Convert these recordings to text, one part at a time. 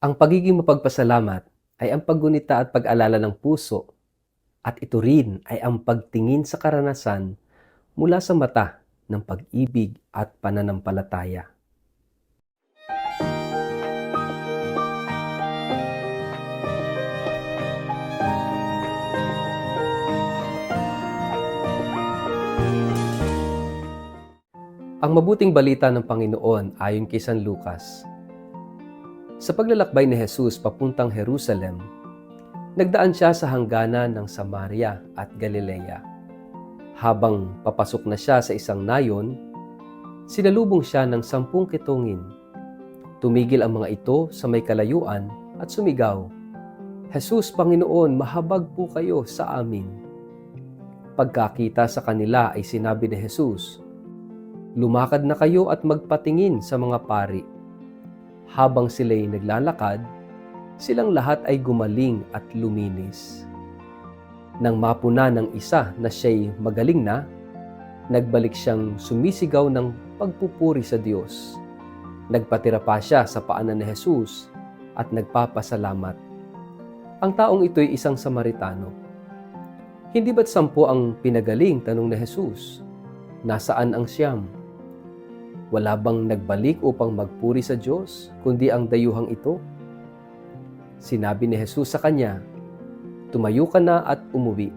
Ang pagiging mapagpasalamat ay ang paggunita at pag-alala ng puso, at ito rin ay ang pagtingin sa karanasan mula sa mata ng pag-ibig at pananampalataya. Ang mabuting balita ng Panginoon ayon kay San Lucas. Sa paglalakbay ni Jesus papuntang Jerusalem, nagdaan siya sa hangganan ng Samaria at Galilea. Habang papasok na siya sa isang nayon, sinalubong siya ng 10 kitungin. Tumigil ang mga ito sa may kalayuan at sumigaw, "Jesus, Panginoon, mahabag po kayo sa amin." Pagkakita sa kanila ay sinabi ni Jesus, "Lumakad na kayo at magpatingin sa mga pari." Habang sila'y naglalakad, silang lahat ay gumaling at luminis. Nang mapuna ng isa na siya'y magaling na, nagbalik siyang sumisigaw ng pagpupuri sa Diyos. Nagpatira pa siya sa paanan ni Jesus at nagpapasalamat. Ang taong ito'y isang Samaritano. "Hindi ba't 10 ang pinagaling?" tanong ni Jesus. "Nasaan ang 9? Wala bang nagbalik upang magpuri sa Diyos, kundi ang dayuhang ito?" Sinabi ni Jesus sa kanya, "Tumayo ka na at umuwi.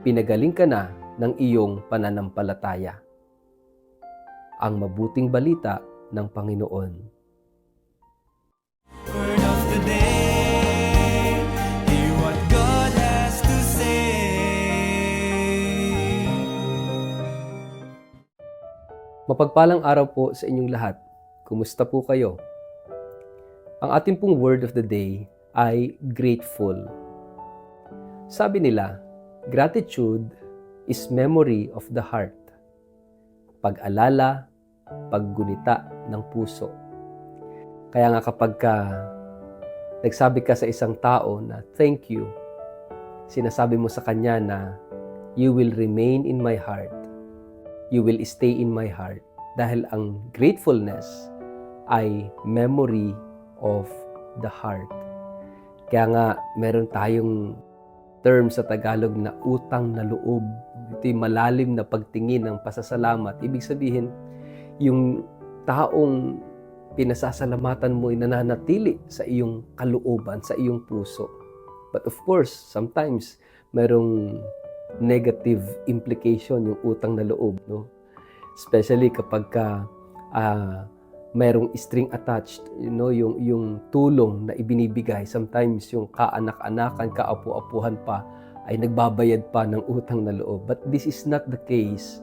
Pinagaling ka na ng iyong pananampalataya." Ang mabuting balita ng Panginoon. Word of the day, hear what God has to say. Mapagpalang araw po sa inyong lahat. Kumusta po kayo? Ang ating pong word of the day ay grateful. Sabi nila, gratitude is memory of the heart. Pag-alala, paggunita ng puso. Kaya nga kapag nagsabi ka sa isang tao na thank you, sinasabi mo sa kanya na you will remain in my heart. You will stay in my heart. Dahil ang gratefulness ay memory of the heart. Kaya nga meron tayong term sa Tagalog na utang na loob. Ito'y malalim na pagtingin ng pasasalamat. Ibig sabihin, yung taong pinasasalamatan mo ay nananatili sa iyong kalooban, sa iyong puso. But of course, sometimes merong negative implication yung utang na loob, no? Especially kapag mayroong string attached, yung tulong na ibinibigay, sometimes yung kaanak-anakan, kaapu-apuhan pa ay nagbabayad pa ng utang na loob. But this is not the case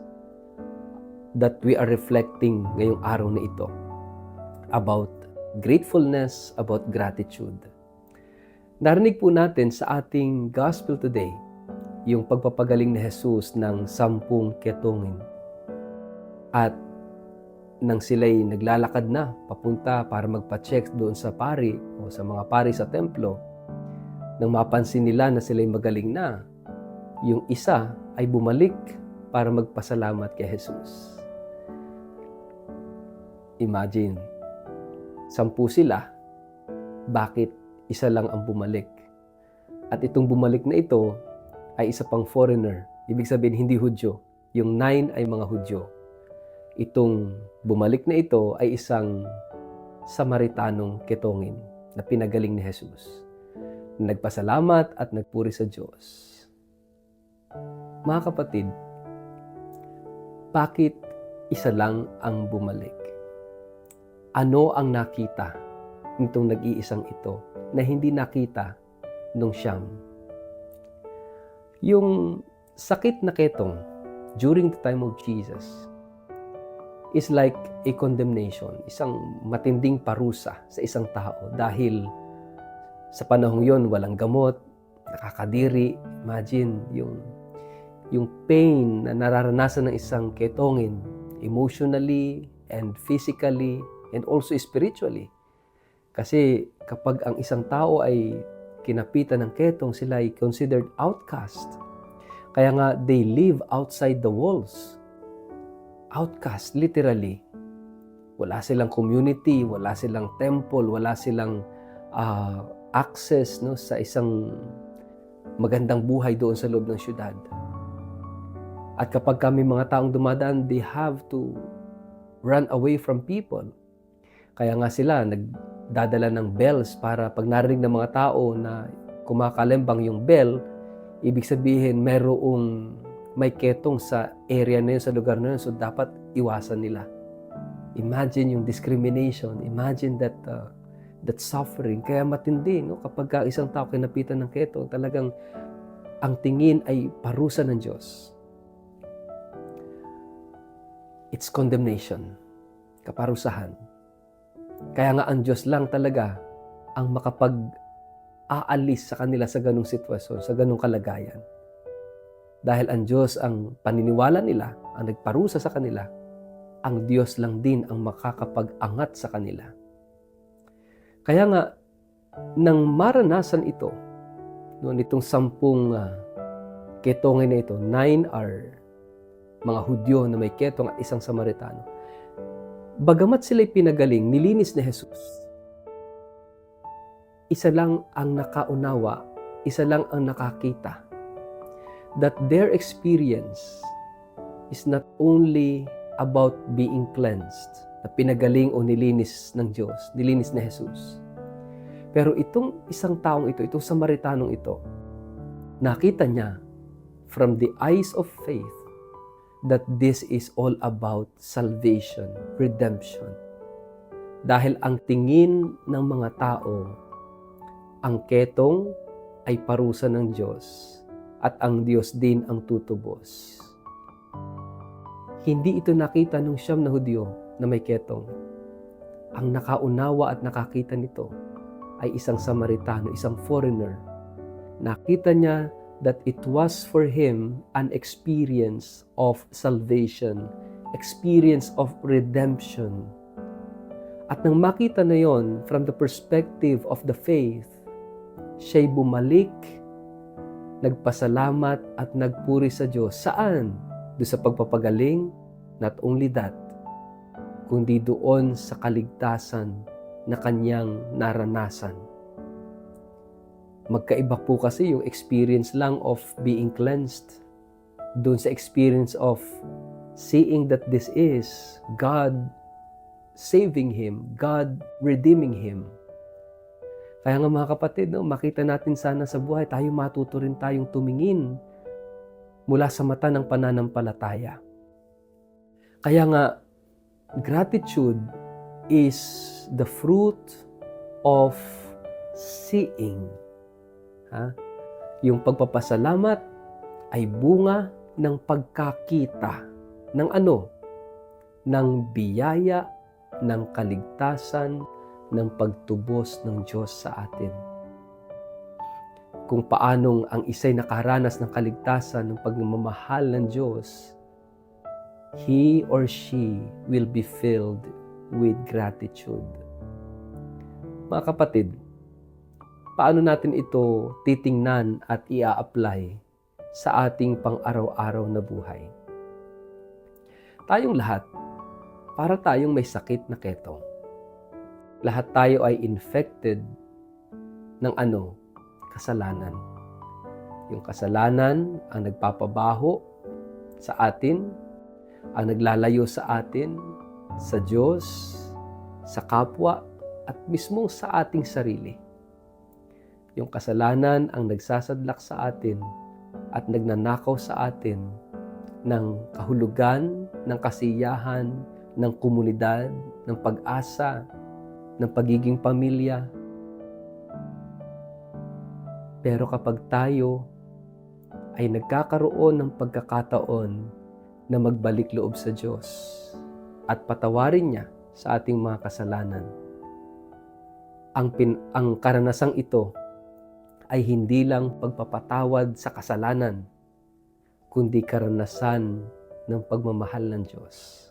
that we are reflecting ngayong araw na ito about gratefulness, about gratitude. Narinig po natin sa ating gospel today yung pagpapagaling ni Jesus ng 10 ketungin. At nang sila'y naglalakad na papunta para magpa-check doon sa pari o sa mga pari sa templo, nang mapansin nila na sila'y magaling na, yung isa ay bumalik para magpasalamat kay Jesus. Imagine, 10 sila, bakit isa lang ang bumalik? At itong bumalik na ito ay isa pang foreigner, ibig sabihin hindi Hudyo. Yung 9 ay mga Hudyo. Itong bumalik na ito ay isang Samaritanong ketongin na pinagaling ni Jesus. Nagpasalamat at nagpuri sa Diyos. Mga kapatid, bakit isa lang ang bumalik? Ano ang nakita nitong nag-iisang ito na hindi nakita nung 9? Yung sakit na ketong during the time of Jesus is like a condemnation, isang matinding parusa sa isang tao dahil sa panahong yon walang gamot, nakakadiri. Imagine yung pain na nararanasan ng isang ketongin emotionally and physically and also spiritually. Kasi kapag ang isang tao ay kinapitan ng ketong, sila ay considered outcast. Kaya nga they live outside the walls. Outcast, literally. Wala silang community, wala silang temple, wala silang access, no, sa isang magandang buhay doon sa loob ng syudad. At kapag kami mga taong dumadaan, they have to run away from people. Kaya nga sila nagdadala ng bells para pag narinig ng mga tao na kumakalembang yung bell, ibig sabihin may ketong sa area na yun, sa lugar na yun, so dapat iwasan nila. Imagine yung discrimination, imagine that suffering. Kaya matindi, no? Kapag isang tao kinapitan ng ketong, talagang ang tingin ay parusa ng Diyos. It's condemnation, kaparusahan. Kaya nga ang Diyos lang talaga ang makapag-aalis sa kanila sa ganung sitwasyon, sa ganung kalagayan. Dahil ang Diyos ang paniniwala nila, ang nagparusa sa kanila, ang Diyos lang din ang makakapag-angat sa kanila. Kaya nga, nang maranasan ito, noon itong 10 ketongin na ito, 9 are mga Hudyo na may ketong at isang Samaritano. Bagamat sila'y pinagaling, nilinis ni Jesus, isa lang ang nakaunawa, isa lang ang nakakita, that their experience is not only about being cleansed, na pinagaling o nilinis ng Diyos, nilinis ni Jesus. Pero itong isang taong ito, itong Samaritanong ito, nakita niya from the eyes of faith that this is all about salvation, redemption. Dahil ang tingin ng mga tao, ang ketong ay parusa ng Diyos at ang Diyos din ang tutubos. Hindi ito nakita nung 9 na Hudyo na may ketong. Ang nakaunawa at nakakita nito ay isang Samaritano, isang foreigner. Nakita niya that it was for him an experience of salvation, experience of redemption. At nang makita na yon from the perspective of the faith, siya'y bumalik, nagpasalamat at nagpuri sa Diyos. Saan? Doon sa pagpapagaling? Not only that, kundi doon sa kaligtasan na kanyang naranasan. Magkaiba po kasi yung experience lang of being cleansed doon sa experience of seeing that this is God saving him, God redeeming him. Kaya nga mga kapatid, no, makita natin sana sa buhay, tayo matuto rin tayong tumingin mula sa mata ng pananampalataya. Kaya nga, gratitude is the fruit of seeing. Yung pagpapasalamat ay bunga ng pagkakita ng ano? Ng biyaya, ng kaligtasan, ng pagtubos ng Diyos sa atin. Kung paanong ang isa'y nakaranas ng kaligtasan ng pagmamahal ng Diyos, he or she will be filled with gratitude. Mga kapatid, paano natin ito titingnan at ia-apply sa ating pang-araw-araw na buhay? Tayong lahat, para tayong may sakit na ketong. Lahat tayo ay infected ng kasalanan. Yung kasalanan ang nagpapabaho sa atin, ang naglalayo sa atin, sa Diyos, sa kapwa, at mismo sa ating sarili. Yung kasalanan ang nagsasadlak sa atin at nagnanakaw sa atin ng kahulugan, ng kasiyahan, ng komunidad, ng pag-asa, ng pagiging pamilya. Pero kapag tayo ay nagkakaroon ng pagkakataon na magbalik loob sa Diyos at patawarin niya sa ating mga kasalanan, ang karanasang ito ay hindi lang pagpapatawad sa kasalanan, kundi karanasan ng pagmamahal ng Diyos.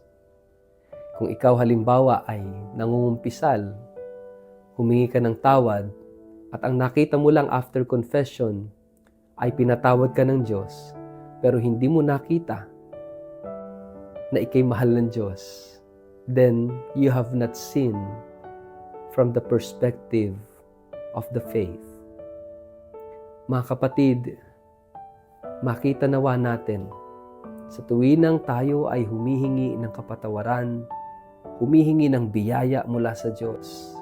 Kung ikaw halimbawa ay nangungumpisal, humingi ka ng tawad, at ang nakita mo lang after confession ay pinatawad ka ng Diyos, pero hindi mo nakita na ikay mahal ng Diyos, then you have not seen from the perspective of the faith. Mga kapatid, makita nawa natin sa tuwinang tayo ay humihingi ng kapatawaran, humihingi ng biyaya mula sa Diyos.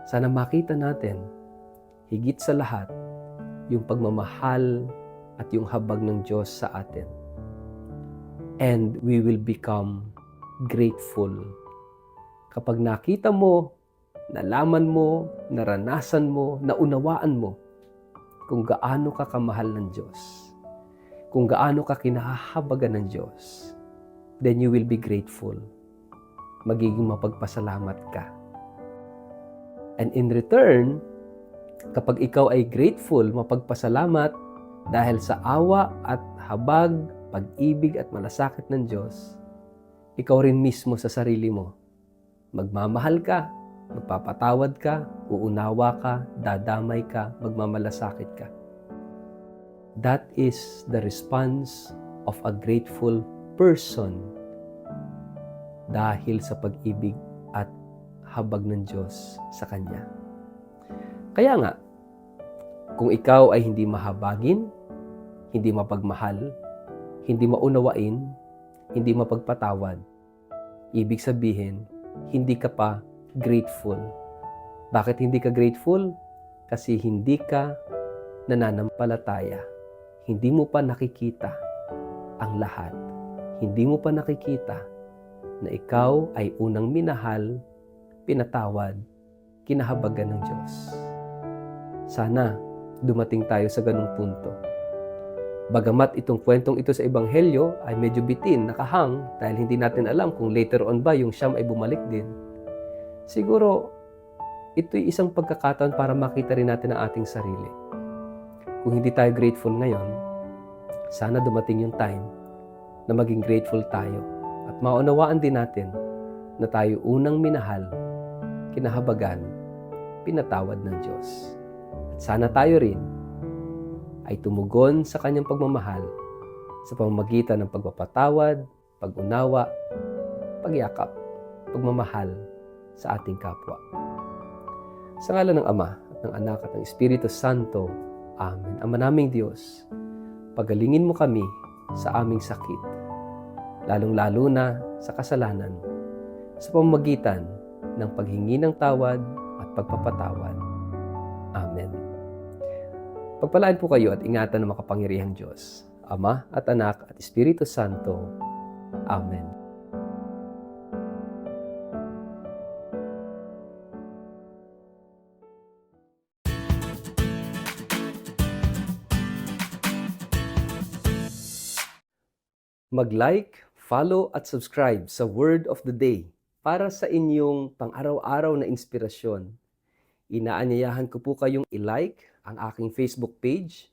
Sana makita natin, higit sa lahat, yung pagmamahal at yung habag ng Diyos sa atin. And we will become grateful. Kapag nakita mo, nalaman mo, naranasan mo, naunawaan mo kung gaano ka kamahal ng Diyos, kung gaano ka kinahahabagan ng Diyos, then you will be grateful. Magiging mapagpasalamat ka. And in return, kapag ikaw ay grateful, mapagpasalamat dahil sa awa at habag, pag-ibig at malasakit ng Diyos, ikaw rin mismo sa sarili mo, magmamahal ka, magpapatawad ka, uunawa ka, dadamay ka, magmamalasakit ka. That is the response of a grateful person dahil sa pag-ibig at habag ng Diyos sa Kanya. Kaya nga, kung ikaw ay hindi mahabagin, hindi mapagmahal, hindi maunawain, hindi mapagpatawad, ibig sabihin, hindi ka pa grateful. Bakit hindi ka grateful? Kasi hindi ka nananampalataya. Hindi mo pa nakikita ang lahat. Hindi mo pa nakikita na ikaw ay unang minahal, pinatawad, kinahabagan ng Diyos. Sana dumating tayo sa ganung punto. Bagamat itong kwentong ito sa Ebanghelyo ay medyo bitin, nakahang, dahil hindi natin alam kung later on ba yung siyam ay bumalik din. Siguro, ito'y isang pagkakataon para makita rin natin ang ating sarili. Kung hindi tayo grateful ngayon, sana dumating yung time na maging grateful tayo at maunawaan din natin na tayo unang minahal, kinahabagan, pinatawad ng Diyos. At sana tayo rin ay tumugon sa Kanyang pagmamahal sa pamamagitan ng pagpapatawad, pag-unawa, pagyakap, pagmamahal sa ating kapwa. Sa ngalan ng Ama, at ng Anak, at ng Espiritu Santo. Amen. Ama naming Diyos, pagalingin mo kami sa aming sakit, lalong-lalo na sa kasalanan, sa pamamagitan ng paghingi ng tawad at pagpapatawad. Amen. Pagpalaan po kayo at ingatan ng makapangyarihang Diyos, Ama at Anak at Espiritu Santo. Amen. Mag-like, follow at subscribe sa Word of the Day para sa inyong pang-araw-araw na inspirasyon. Inaanyayahan ko po kayong i-like ang aking Facebook page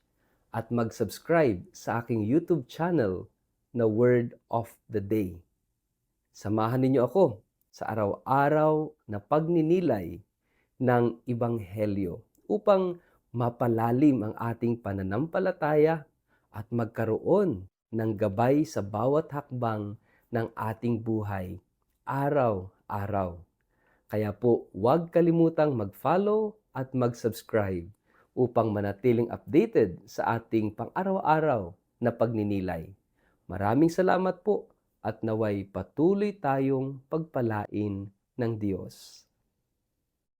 at mag-subscribe sa aking YouTube channel na Word of the Day. Samahan ninyo ako sa araw-araw na pagninilay ng Ebanghelyo upang mapalalim ang ating pananampalataya at magkaroon ng gabay sa bawat hakbang ng ating buhay, araw-araw. Kaya po, huwag kalimutang mag-follow at mag-subscribe upang manatiling updated sa ating pang-araw-araw na pagninilay. Maraming salamat po at naway patuloy tayong pagpalain ng Diyos.